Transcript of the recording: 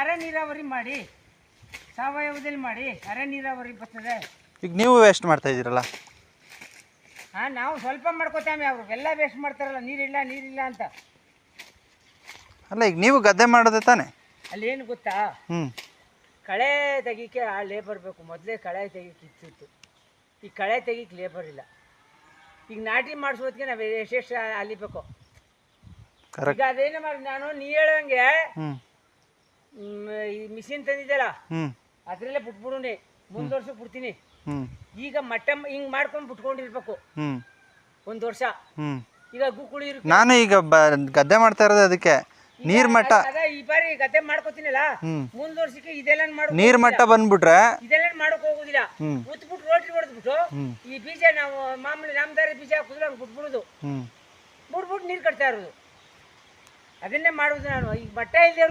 ಅರೆ ನೀರಾವರಿ ಮಾಡಿ, ಸಾವಯವದಲ್ಲಿ ಮಾಡಿ, ಅರೆ ನೀರಾವರಿ ಬರ್ತದೆ. ಈಗ ನೀವು ವೇಸ್ಟ್ ಮಾಡ್ತಾ ಇದ್ದೀರಲ್ಲ? ನಾವು ಸ್ವಲ್ಪ ಮಾಡ್ಕೋತಾವೆ, ಅವರು ಎಲ್ಲ ವೇಸ್ಟ್ ಮಾಡ್ತಾರಲ್ಲ, ನೀರಿಲ್ಲ ಅಂತ. ಅಲ್ಲ, ಈಗ ನೀವು ಗದ್ದೆ ಮಾಡೋದೇ ತಾನೆ? ಅಲ್ಲಿ ಏನು ಗೊತ್ತಾ, ಕಳೆ ತೆಗಿಕ್ಕೆ ಆ ಲೇಬರ್ ಬೇಕು. ಮೊದಲೇ ಕಳೆ ತೆಗಿಕ್ಕೆ ಇತ್ತಿತ್ತು, ಈ ಕಳೆ ತೆಗಿಕ್ಕೆ ಲೇಬರ್ ಇಲ್ಲ. ಈಗ ನಾಟಿ ಮಾಡಿಸೋದಕ್ಕೆ ನಾವು ಎಷ್ಟೆಷ್ಟು ಅಲಿಬೇಕು. ಈಗ ಅದೇನು ಮಾಡಿ ನಾನು ನೀ ಹೇಳಂಗೆ ಈ ಮಿಷಿನ್ ತಂದಿದ್ದಲ್ಲ, ಅದರಲ್ಲೇ ಬಿಟ್ಬಿಡುನಿ, ಮುಂದುವರ್ಸಕ್ಕೆ ಬಿಡ್ತೀನಿ. ಈಗ ಮಟ್ಟ ಹಿಂಗೆ ಮಾಡ್ಕೊಂಡು ಬಿಟ್ಕೊಂಡಿರ್ಬೇಕು ಒಂದು ವರ್ಷ. ಈಗ ಗುಕ್ಕುಳಿ ನಾನು ಈಗ ಗದ್ದೆ ಮಾಡ್ತಾ ಇರೋದು ಅದಕ್ಕೆ. ನೀರ್ ಮಟ್ಟ ಈ ಬಾರಿ ಗದ್ದೆ ಮಾಡ್ಕೋತೀನಲ್ಲ, ಮುಂದುವರ್ಸಕ್ಕೆ ಇದೆಲ್ಲ ನೀರ್ ಮಟ್ಟ ಬಂದ್ಬಿಟ್ರೆ ಇದೆಲ್ಲ ಮಾಡಕ್ ಹೋಗುದಿಲ್ಲ. ಉತ್ಬಿಟ್ಟು ರೋಟಿ ಹೊಡೆದ್ಬಿಟ್ಟು ಈ ಬೀಜ ನಾವು ಮಾಮೂಲಿ ನಮ್ದಾರಿ ಬೀಜ ಹಾಕಿದ್ರೆ ಬಿಟ್ಬಿಡುದು, ಬಿಟ್ಬಿಟ್ಟು ನೀರು ಕಟ್ತಾ ಇರೋದು. ಅದನ್ನೇ ಮಾಡುದು ನಾನು. ಈಗ ಮಟ್ಟ ಇಲ್ಲದೆ